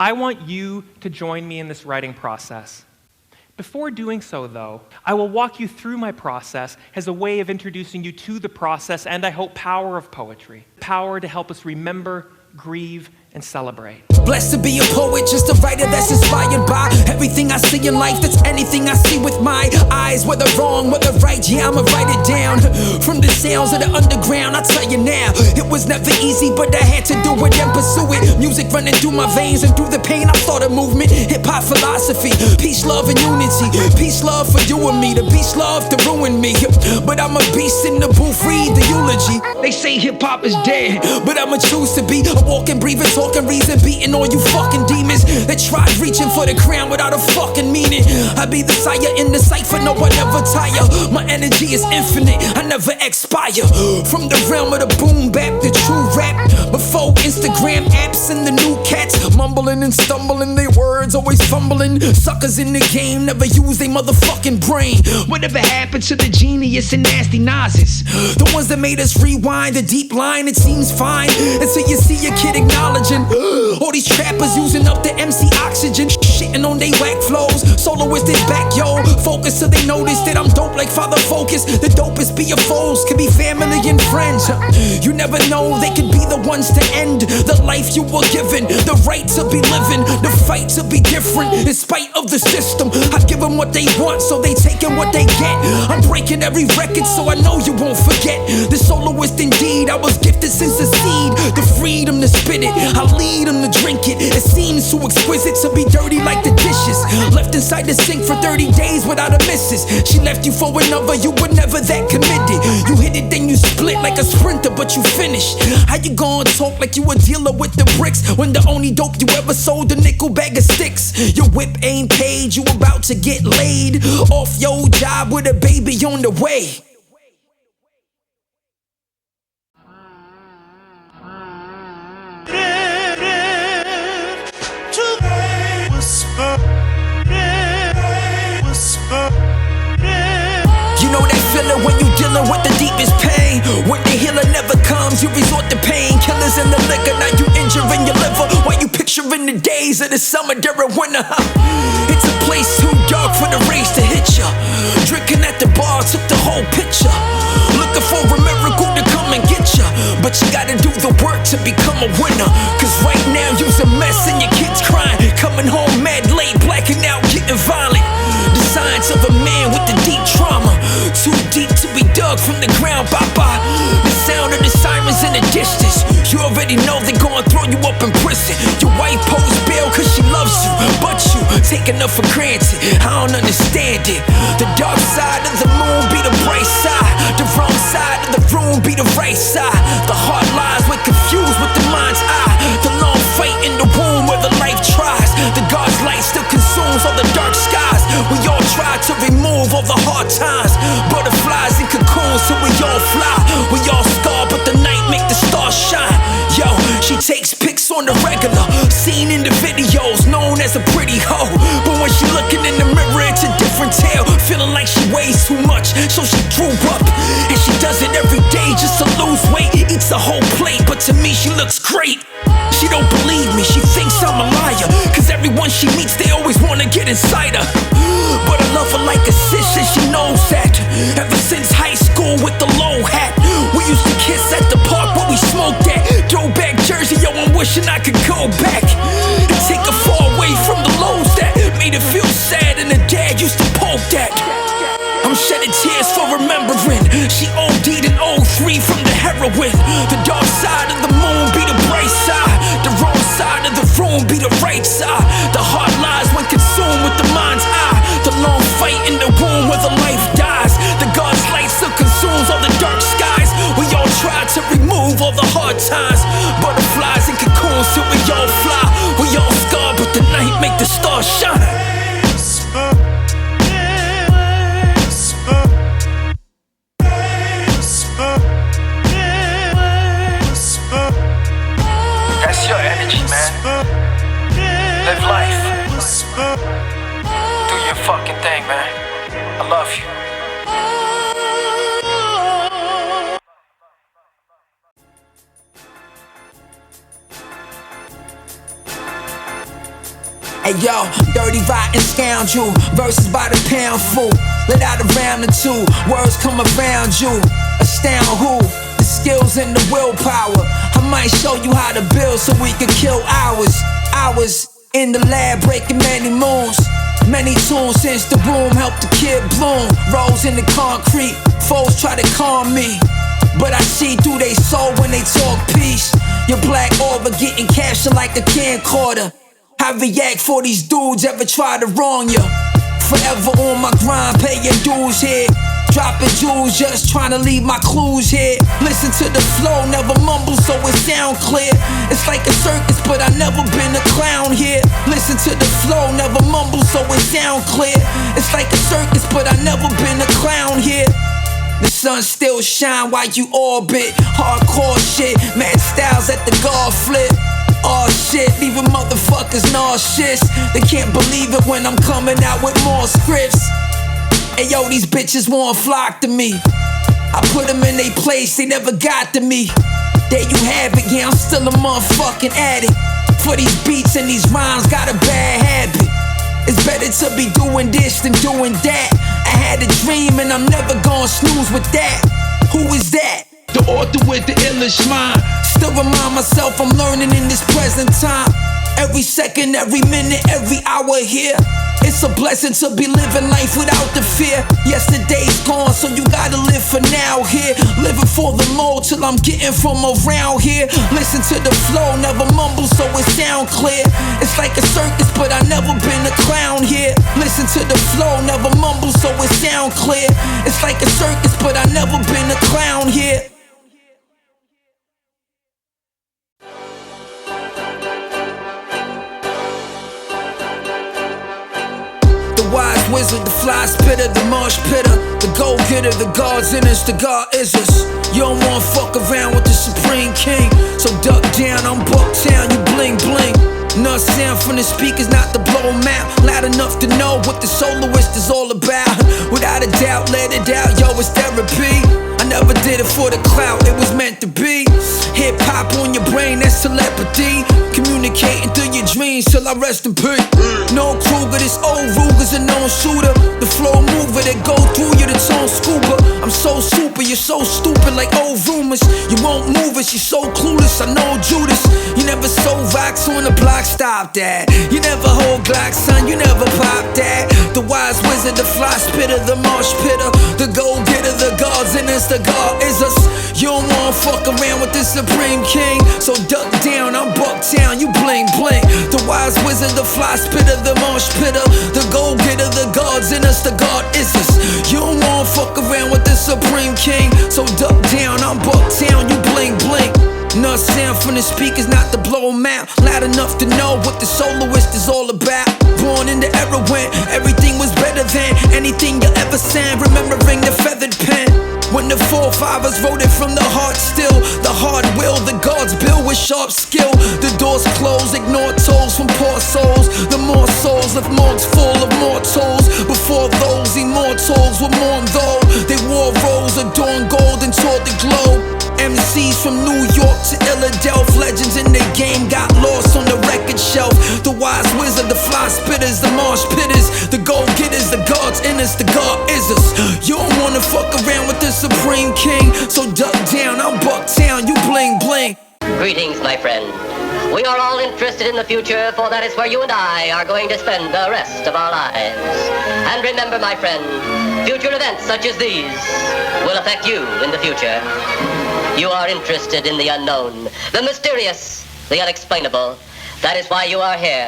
I want you to join me in this writing process. Before doing so, though, I will walk you through my process as a way of introducing you to the process and, I hope, power of poetry. Power to help us remember, grieve, and celebrate. Blessed to be a poet, just a writer that's inspired by everything I see in life. That's anything I see with my eyes, whether wrong, whether right, yeah, I'ma write it down. From the sounds of the underground, I tell you now, it was never easy, but I had to do it and pursue it. Music running through my veins, and through the pain I start a movement. Hip-hop philosophy, peace, love, and unity. Peace, love for you and me, the beast love to ruin me. But I'm a beast in the booth, read the eulogy. They say hip-hop is dead, but I'ma choose to be a walking, breathing, talking reason, beating all you fucking demons that tried reaching for the crown without a fucking meaning. I be the sire in the cipher, no I never tire. My energy is infinite, I never expire. From the realm of the boom bap, the true rap. Before Instagram apps and the new cats, mumbling and stumbling, they words always fumbling. Suckers in the game never use they motherfucking brain. Whatever happened to the genius and nasty nonsense? The ones that made us rewind the deep line, it seems fine until you see a kid acknowledging all these trappers using up the MC oxygen, shitting on they whack flows. Soloist is back, yo. Focus till they notice that I'm dope like Father Focus. The dopest be your foes, could be family and friends. You never know, they could be the ones to end the life you were given. The right to be living, the fight to be different. In spite of the system, I give them what they want, so they taking what they get. I'm breaking every record, so I know you won't forget. The soloist indeed, I was gifted since a seed. The freedom to spit it, I lead them to drink it. It seems too exquisite to be dirty like the dishes. Left inside the sink for 30 days without a missus. She left you for another, you were never that committed. You hit it, then you split like a sprinter, but you finished. How you gonna talk like you a dealer with the bricks when the only dope you ever sold a nickel bag of sticks? Your whip ain't paid, you about to get laid off your job with a baby on the way. You know that feeling when you dealing with the deepest pain. When the healer never comes, you resort to painkillers and the liquor. Now you injuring your liver while you picturing the days of the summer during winter. It's a place too dark for the rays to hit ya. Drinking at the bar took the whole picture. Looking for a miracle to come and get ya, but you gotta do the work to become a winner. Cause right now you's a mess and your kids crying, coming home mad late, blacking out, getting violent. The signs of a man with the deep trauma, too deep to be dug from the ground, bye-bye. The sound of the sirens in the distance, you already know they gonna throw you up in prison. Your wife posts bail cause she loves you, but you taking her for granted. I don't understand it. The dark side of the moon be the bright side, the wrong side of the room be the right side. The heart lies when confused with the mind's eye. The long fight in the womb where the life tries. The God's light still consumes all the dark skies. We all try to remove all the hard times. Butterflies in cocoons so we all fly. We all scar but the night make the stars shine. Yo, she takes pics on the regular, seen in the videos, known as a pretty hoe. But when she looking in the mirror it's a different tale. Feeling like she weighs too much, so she drew up. And she does it every day just to lose weight. Eats a whole plate, but to me she looks great. She don't believe me, she thinks I'm a liar. Cause everyone she meets, they always wanna get inside her. But I love her like a sis and she knows that. Ever since high school with the low hat, we used to kiss at the park where we smoked at. Throwback Jersey, yo, I'm wishing I could go back and take her far away from the lows that made her feel sad and her dad used to poke that. I'm shedding tears for remembering she OD'd in 03 from the heroin. The dark side of the moon be the bright side, the wrong side of the room be the right side. The heart lies when consumed with the mind's eye. The long fight in the womb where the life dies. The God's light still consumes all the dark skies. We all try to remove all the hard times. Butterflies in cocoons till we all fly. We all scar but the night make the stars shine. That's your energy, man. Live life. Do your fucking thing, man. I love you. Hey yo, dirty, rotten scoundrel, verses by the pound full. Let out a round or two, words come around you. Astound who? The skills and the willpower. I might show you how to build so we can kill hours. Hours in the lab breaking many moons. Many tunes since the room helped the kid bloom. Rolls in the concrete, foes try to calm me, but I see through they soul when they talk peace. Your black aura getting captured like a camcorder. I react for these dudes ever try to wrong you. Forever on my grind, paying dues here. Dropping jewels, just trying to leave my clues here. Listen to the flow, never mumble so it sound clear. It's like a circus, but I never been a clown here. Listen to the flow, never mumble so it sound clear. It's like a circus, but I never been a clown here. The sun still shine while you orbit. Hardcore shit, mad styles at the guard flip. Oh shit, leaving motherfuckers nauseous. They can't believe it when I'm coming out with more scripts. Hey yo, these bitches won't flock to me. I put them in they place, they never got to me. There you have it, yeah, I'm still a motherfucking addict. For these beats and these rhymes, got a bad habit. It's better to be doing this than doing that. I had a dream and I'm never gonna snooze with that. Who is that? The author with the illest mind. Still remind myself I'm learning in this present time. Every second, every minute, every hour here. It's a blessing to be living life without the fear. Yesterday's gone, so you gotta live for now here. Living for the mode till I'm getting from around here. Listen to the flow, never mumble so it sound clear. It's like a circus, but I never been a clown here. Listen to the flow, never mumble so it sound clear. It's like a circus, but I never been a clown here. Wise wizard, the fly spitter, the marsh pitter, the go-getter, the God's in us, the God is us. You don't wanna fuck around with the supreme king, so duck down, I'm Bucktown, you bling bling. Enough sound from the speakers not to blow them out. Loud enough to know what the Soloist is all about. Without a doubt, let it out, yo, it's therapy. I never did it for the clout, it was meant to be. Hip-hop on your brain, that's telepathy. Communicating through your dreams till I rest in peace. No Kruger, this old Ruger's a known shooter. The flow mover that go through you, the tone scuba. I'm so super, you're so stupid like old rumors. You won't move us, you're so clueless, I know Judas. You never sold rocks on the block, stop that. You never hold Glock, son, you never pop that. The wise wizard, the fly spitter, the marsh pitter, the go-getter, the God's in us, the God is us. You don't wanna fuck around with the supreme king, so duck down, I'm Bucktown, you bling bling. The wise wizard, the fly spitter, the marsh pitter, the go-getter, the God's in us, the God is us. You don't wanna fuck around with the supreme king, so duck down, I'm Bucktown, you bling bling. Enough sound from the speakers not to blow them out. Loud enough to know what the Soloist is all about. Born in the era when everything was better than anything you ever sang. Remembering the feathered pen, when the forefathers wrote it from the heart still. The hard will, the gods build with sharp skill. The doors close, ignore tolls from poor souls. The more souls left morgues full of mortals. Before those immortals were mourned though they wore robes adorned gold and toured the globe. MCs from New York to Philadelphia, legends in the game got lost on the record shelf. The wise wizard, the fly spitters, the marsh pitters, the go-getters, the God's in us, the God is us. You don't wanna fuck around with the supreme king, so duck down, I'm Bucktown, you bling bling. Greetings, my friend. We are all interested in the future, for that is where you and I are going to spend the rest of our lives. And remember, my friend, future events such as these will affect you in the future. You are interested in the unknown, the mysterious, the unexplainable. That is why you are here.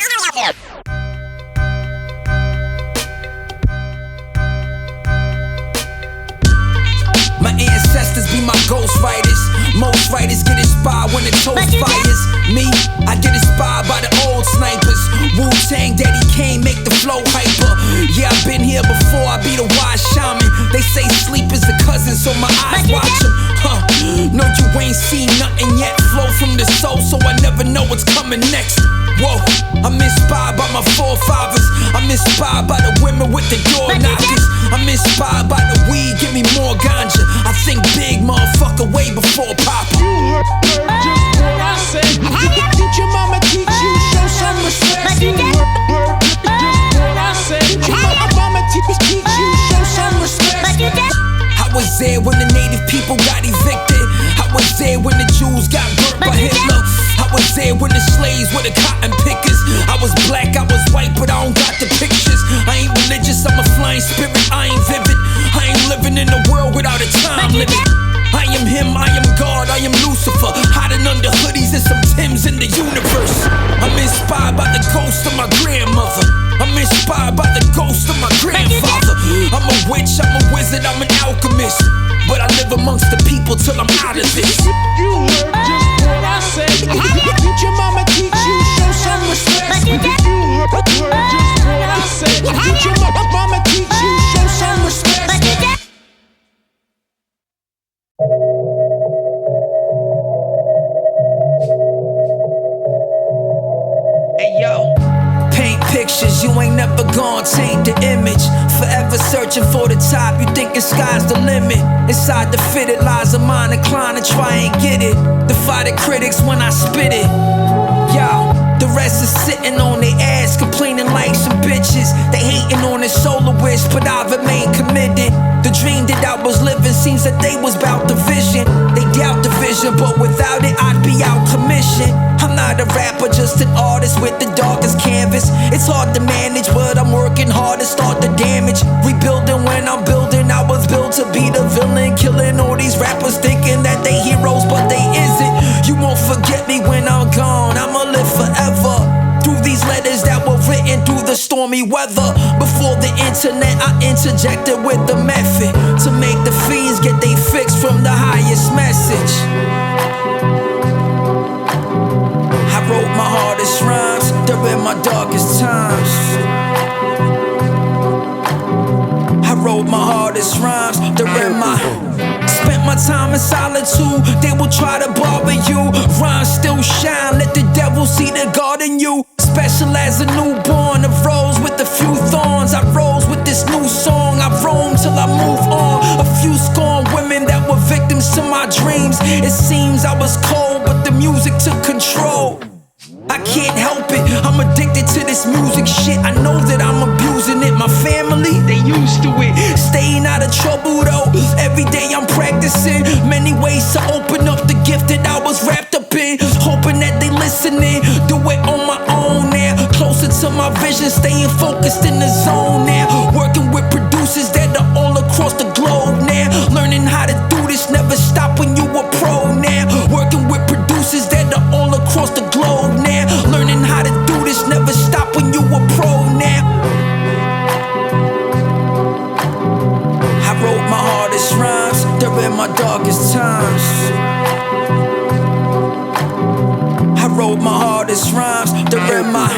My ancestors be my ghostwriters. Most writers get inspired when the toast fires. Me, I get inspired by the old snipers. Wu-Tang, Daddy Kane, make the flow hyper. Yeah, I've been here before, I be the wise shaman. They say sleep is the cousin, so my eyes watch him. No, you ain't seen nothing yet. Flow from the soul, so I never know what's coming next. Whoa, I'm inspired by my forefathers. I'm inspired by the women with the door knockers. I'm inspired by the weed, give me more ganja. I think big, motherfucker, way before Papa. You heard just what I said. Did your mama teach you? Show some respect. You heard people got evicted. I was there when the Jews got burnt by Hitler. I was there when the slaves were the cotton pickers. I was black, I was white, but I don't got the pictures. I ain't religious, I'm a flying spirit, I ain't vivid. I ain't living in a world without a time limit. I am him, I am God, I am Lucifer. Hiding under hoodies and some Timbs in the universe. I'm inspired by the ghost of my grandmother. I'm inspired by the ghost of my grandfather. I'm a witch, I'm a wizard, I'm an alchemist. But I live amongst the people till I'm out of this. You heard just what I said. Did your mama teach you? Show some respect. You heard just what I said. Did your mama teach you? Show some respect. Hey yo, paint pictures, you ain't never gonna taint the image. Forever searching for the top, you think the sky's the limit. Inside the fitted lies a mind inclined to try and get it. Defy the critics when I spit it. Yo, the rest is sitting on their ass, complaining like some bitches. They hating on the Soloist, but I remain committed. The dream that I was living seems that they was bout the vision. They doubt the vision, but without it I'd be out commission. I'm not a rapper, just an artist with the darkest canvas. It's hard to manage, but I'm working hard to start the damage. Rebuilding when I'm building, I was built to be the villain. Killing all these rappers thinking that they heroes, but they isn't. You won't forget me when I'm gone, I'ma live forever. Through these letters that were written through the stormy weather. Before the internet, I interjected with the method to make the fiends get they fix from the highest message. I wrote my hardest rhymes during my darkest times. I wrote my hardest rhymes during my... Spent my time in solitude, they will try to bother you. Rhymes still shine, let the devil see the God in you. Special as a newborn, I rose with a few thorns. I rose with this new song, I roam till I move on. A few scorned women that were victims to my dreams. It seems I was cold, but the music took control. I can't help it, I'm addicted to this music shit. I know that I'm abusing it, my family, they used to it. Staying out of trouble though, every day I'm practicing. Many ways to open up the gift that I was wrapped up in. Hoping that they listening, do it on my own now. Closer to my vision, staying focused in the zone now. Working with producers that are all across the globe now. Learning how to do this, never stop when you a pro now. Working with producers that are all across the globe now. Learning how to do this, never stop when you a pro now. I wrote my hardest rhymes during my darkest times. I wrote my hardest rhymes during my...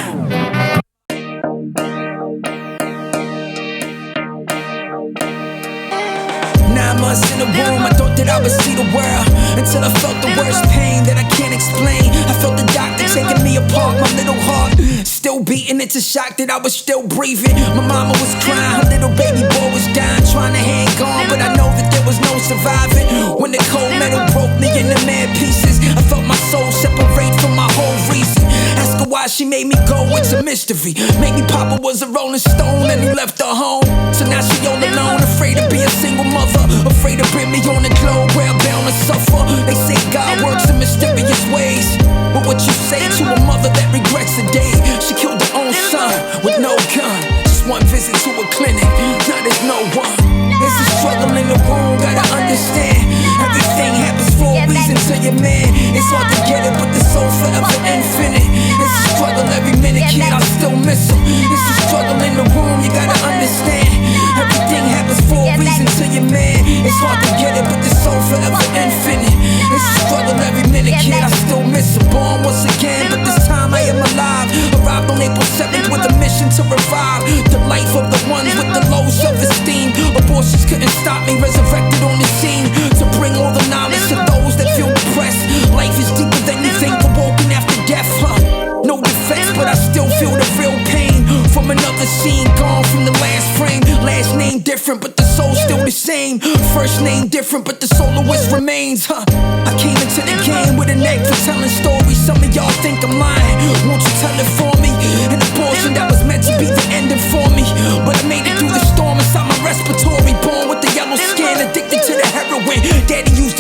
9 months in the womb, I thought that I would see the world, until I felt the worst pain that I can't explain. I felt the doctor taking me apart, my little heart still beating. It's a shock that I was still breathing. My mama was crying, her little baby boy was dying, trying to hang on, but I know that there was no surviving. When the cold metal broke me into mad pieces, I felt my soul separate from my whole reason. Ask her why she made me go, it's a mystery. Maybe Papa was a rolling stone and he left her home, so now she all alone, afraid to be a single mother. Afraid to bring me on the globe where I'm bound to suffer. They say God works in mysterious ways, but what you say to a mother that regrets the day she killed her own son with no gun? Just one visit to a clinic, now there's no one. It's a struggle in the womb, gotta understand. Everything happens for a reason to your man. It's hard to get it, but the soul forever infinite. It's a struggle every minute, kid, I still miss him. It's a struggle in the womb, you gotta understand. Everything happens for a reason to your man. It's hard to get it, but the soul forever infinite. It's a struggle every minute, kid, I still miss him. Born once again, but this time I am alive. Arrived on April 7th with a mission to revive the life of the ones with the low self-esteem. Abortions couldn't stop me, resurrected on the scene to bring all the knowledge to those that feel depressed. Life is deeper than you think, awoken after death, huh? No defense, but I still feel the real pain from another scene, gone from the last frame. Last name different, but the soul still the same. First name different, but the soloist remains, huh? I came into the game with a knack for telling stories. Some of y'all think I'm lying, won't you tell it for me? An abortion that was meant to be the ending for me, but I made it through the storm inside my respiratory. Born with the yellow skin, addicted to the heroin. Daddy used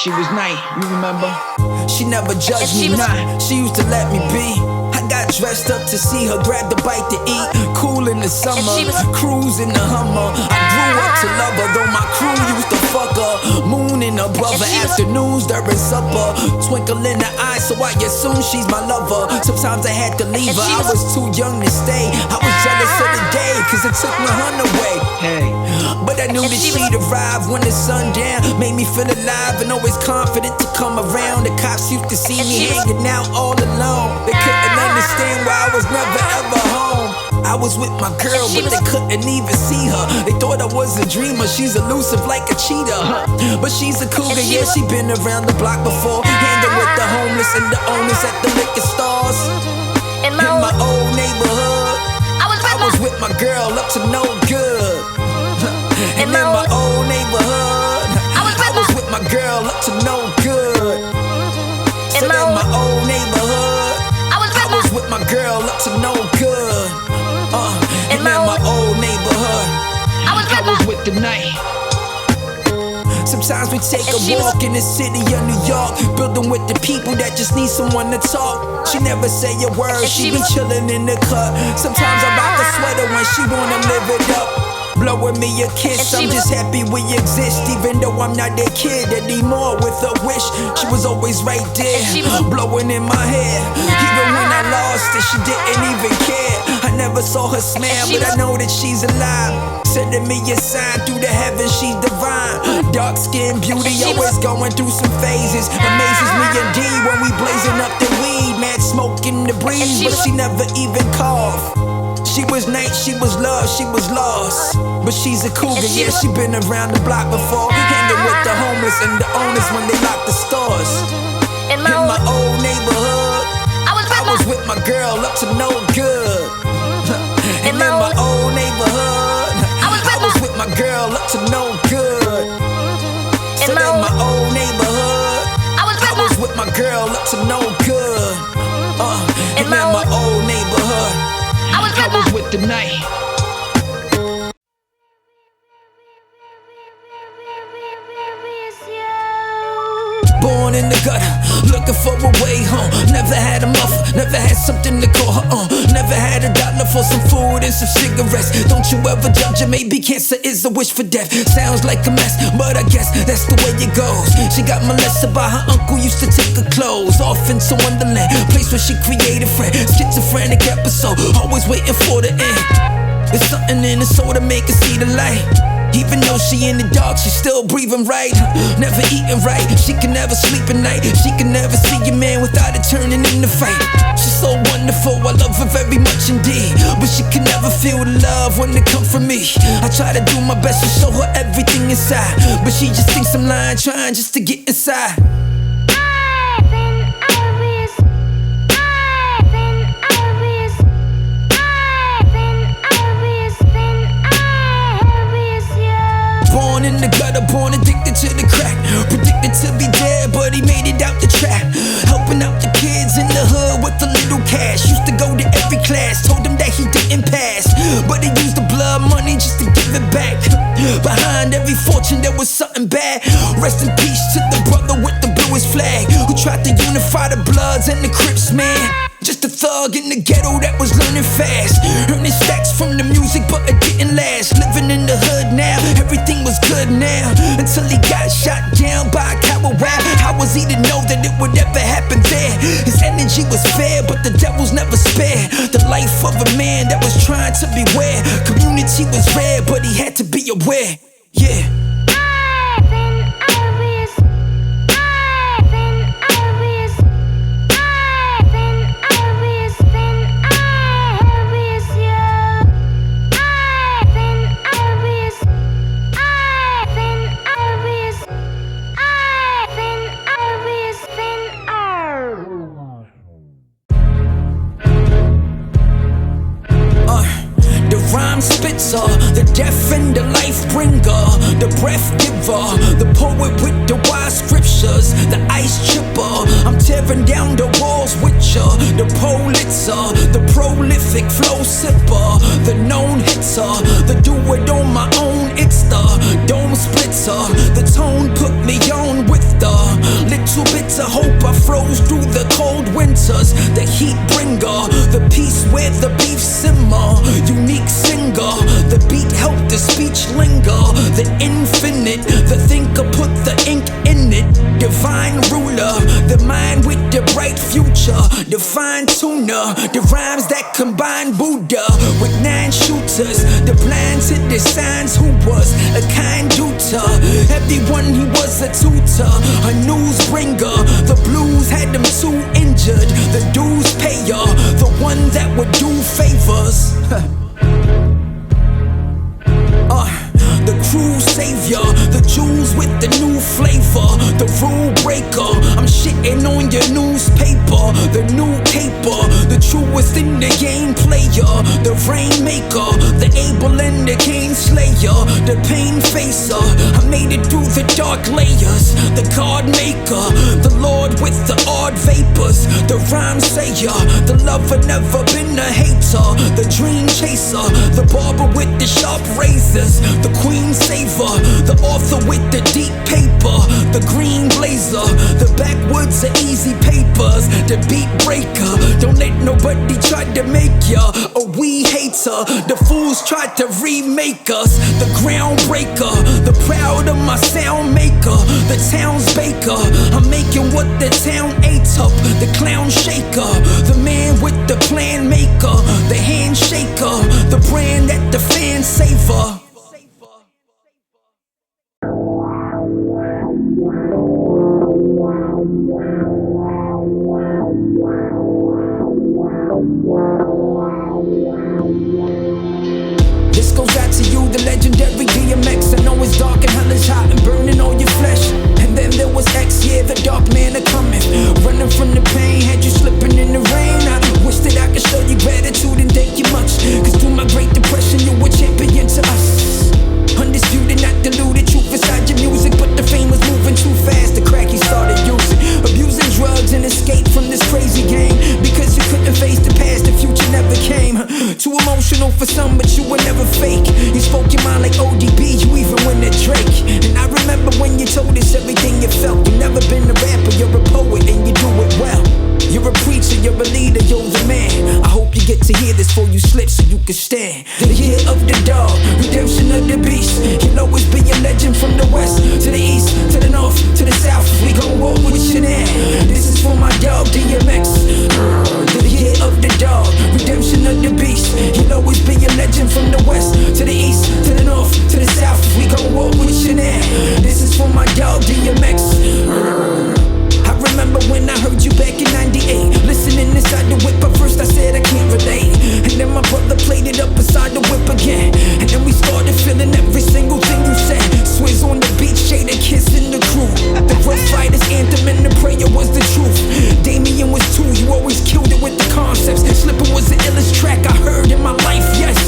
she was nice, you remember? She never judged me, nah, she used to let me be. I got dressed up to see her, grabbed a bite to eat. Cool in the summer, cruising the Hummer. I grew up to love her, though my crew used to fuck her. Moon in her brother, afternoons during supper. Twinkle in her eyes, so I assume she's my lover. Sometimes I had to leave her, I was too young to stay. I was jealous of the day, cause it took my hun away. Hey, but I knew that she'd arrive when the sun down. Made me feel alive and always confident to come around. The cops used to see me hanging out all alone. They couldn't understand why I was never ever home. I was with my girl, but they couldn't even see her. They thought I was a dreamer, she's elusive like a cheetah. But she's a cougar, yeah, she been around the block before. Hanging with the homeless and the owners at the liquor stores. In my old neighborhood, I was with my girl up to no good. And in my old neighborhood, I was with my girl up to no good. So in my old neighborhood, I was with my girl up to no good. And in my old neighborhood, I was with the night. Sometimes we take a walk in the city of New York, building with the people that just need someone to talk. She never say a word, she be chilling in the cut. Sometimes I rock a sweater when she wanna live it up. Blowing me a kiss, I'm just happy we exist. Even though I'm not that kid anymore with a wish. She was always right there, blowing in my hair. Even when I lost it, she didn't even care. I never saw her smile, but I know that she's alive. Sending me a sign through the heavens, she's divine. Dark skin beauty, always going through some phases. Amazes me indeed when we blazing up the weed. Mad smoke in the breeze, but she never even coughed. She was nice, she was love, she was lost. But she's a cougar, yeah, she been around the block before. Hanging with the homeless and the owners when they lock the stores. In my old neighborhood, I was with my girl up to no good. And in my old neighborhood, I was with my girl up to no good. So in my old neighborhood, I was with my girl up to no good. And in my old neighborhood, I was with the night. Born in the gutter, looking for a way home. Never had a muffler, never had something to call her on. Never had $1 for some food and some cigarettes. Don't you ever judge her, maybe cancer is a wish for death. Sounds like a mess, but I guess that's the way it goes. She got molested by her uncle, used to take her clothes off into Wonderland, place where she created friends. Schizophrenic episode, always waiting for the end. There's something in the soul to make her see the light. Even though she in the dark, she still breathing right. Never eating right, she can never sleep at night. She can never see a man without it turning into fight. She's so wonderful, I love her very much indeed. But she can never feel the love when it come from me. I try to do my best to show her everything inside, but she just thinks I'm lying, trying just to get inside. Born in the gutter, born addicted to the crack. Predicted to be dead, but he made it out the trap. Helping out the kids in the hood with a little cash. Used to go to every class, told him that he didn't pass, but he used the blood money just to give it back. Behind every fortune there was something bad. Rest in peace to the brother with the bluest flag, who tried to unify the Bloods and the Crips, man. Just a thug in the ghetto that was learning fast. Earning stacks from the music, but it didn't last. Living in the hood now, everything was good now, until he got shot down by a coward rap. How was he to know that it would ever happen there? His energy was fair, but the devils never spare. The life of a man that was trying to beware. Community was rare, but he had to be aware. Yeah. Spitzer, the deaf and the life bringer, the breath giver, the poet with the wise scriptures, the ice chipper. I'm tearing down the walls with ya, the Pulitzer, the prolific flow sipper, the known hitter, the do it on my own. It's the dome splitter, the tone put me on with the seeds of hope I froze through the cold winters. The heat bringer, the peace where the beef simmer. Unique singer, the beat helped the speech linger. The infinite, the thinker put the ink in it. Divine ruler, the mind with the bright future. The fine tuner, the rhymes that combine Buddha with 9 shooters. The blind to the signs who was a kind tutor. Everyone he was a tutor, a news bringer. The blues had them too injured. The dues payer, the one that would do favors. The crew savior, the jewels with the new flavor. The rule breaker, I'm shitting on your newspaper. The new caper, the truest in the game player. The rainmaker, the able and the cane slayer. The pain facer, I made it through the dark layers. The God maker, the Lord with the odd vapors. The rhyme sayer, the lover never been a hater. The dream chaser, the barber with the sharp razors. The queen saver, the author with the deep paper. The green blazer, the backwoods of easy papers. The beat breaker, don't let nobody try to make ya a we hater. The fools tried to remake us. The groundbreaker, the proud of my sound maker. The town's baker, I'm making what the town ate up. The clown shaker, the man with the plan maker. The handshaker, the brand that the fans savor. This goes out to you, the legendary DMX. I know it's dark and hell is hot and burning all your flesh. And then there was X, yeah, the dark man are coming. Running from the pain, had you slipping in the rain. I wish that I could show you gratitude and thank you much. Cause through my great depression, you were champion to us. Undisputed, not diluted, truth inside your music. But the fame was moving too fast, the crack he started using. Abusing drugs and escape from this crazy game. Because you couldn't face the past, the future never came. Too emotional for some, but you were never fake. You spoke your mind like ODB, you even went to Drake. And I remember when you told us everything you felt. You've never been a rapper, you're a poet and you do it well. You're a preacher, you're a leader, you're the man. I hope you get to hear this before you slip so you can stand. The year of the dog, redemption of the beast. You'll always be a legend from the west to the east, to the north, to the south. We gon' walk with you there. This is for my dog, DMX. The year of the dog, redemption of the beast. You'll always be a legend from the west to the east, to the north, to the south. We gon' walk with you there. This is for my dog, DMX. I remember when I heard you back in 98, listening inside the whip. At first I said I can't relate, and then my brother played it up inside the whip again. And then we started feeling every single thing you said. Swizz on the beach, Jada kissing the crew. The Rough Riders anthem and the prayer was the truth. Damien was too, you always killed it with the concepts. Slipper was the illest track I heard in my life, yes.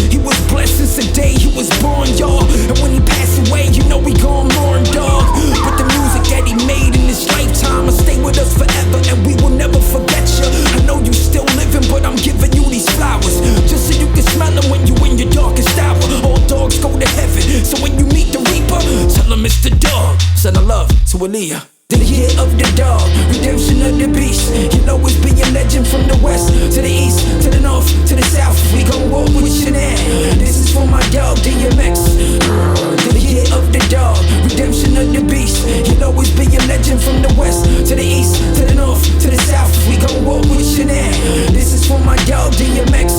He was blessed since the day he was born, y'all. And when he passed away, you know we gon' mourn, dog. But the music that he made in his lifetime will stay with us forever, and we will never forget you. I know you still living, but I'm giving you these flowers just so you can smell them when you in your darkest hour. All dogs go to heaven, so when you meet the reaper, tell him it's the dog. Send a love to Aaliyah. The year of the dog, redemption of the beast. You'll always be a legend from the west to the east, to the north, to the south. We gon' walk with you there. This is for my dog, DMX. The year of the dog, redemption of the beast. You'll always be a legend from the west to the east, to the north, to the south. We gon' walk with you there. This is for my dog, DMX.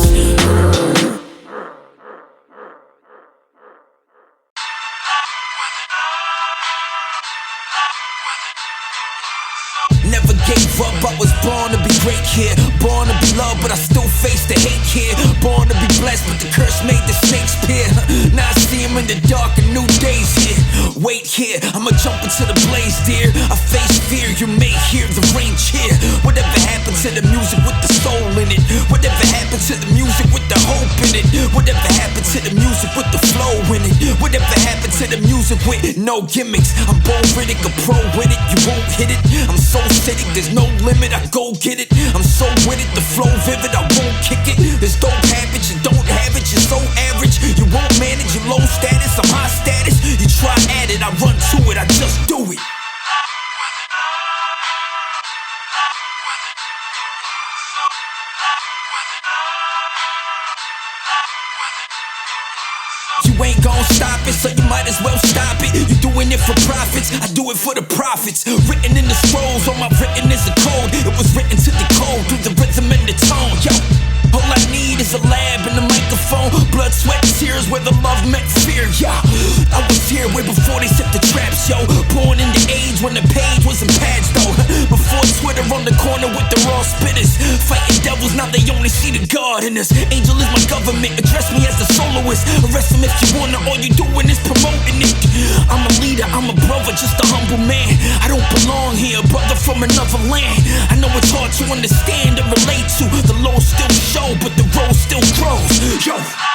Never gave up, I was born to be great here. Born to be loved, but I still face the hate here. Born to be blessed, but the curse made the snakes peer. Now I see him in the dark and new days here. Wait here, I'ma jump into the blaze, dear. I face fear, you may hear the rain cheer. Whatever happened to the music with the soul in it? Whatever happened to the music with the hope in it? Whatever happened to the music with the flow in it? Whatever happened to the music with no gimmicks? I'm Riddick, a pro with it, you won't hit it. I'm so acidic, there's no limit, I go get it. I'm so with it, the flow vivid, I won't kick it. There's dope habits, you don't have it, you're so average. You won't manage, you low status, I'm high status. You try at it, I run to it, I just do it. stop it, so you might as well stop it. You doing it for profits, I do it for the profits. Written in the scrolls, all my written is a code. It was written to decode through the rhythm and the tone. Yo, all I need is a lab and a microphone. Blood, sweat, tears, where the love met fear. Yeah, I was here way before they set the traps, yo. Born in the age when the page wasn't pads, though. Before Twitter on the corner with the raw spitters. Fighting devils, now they only see the God in us. Angel is my government, address me as a soloist. Arrest him if you wanna, all you doing is promoting it. I'm a leader, I'm a brother, just a humble man. I don't belong here, brother from another land. I know it's hard to understand and relate to. The low still show, but the road still grows. Yo.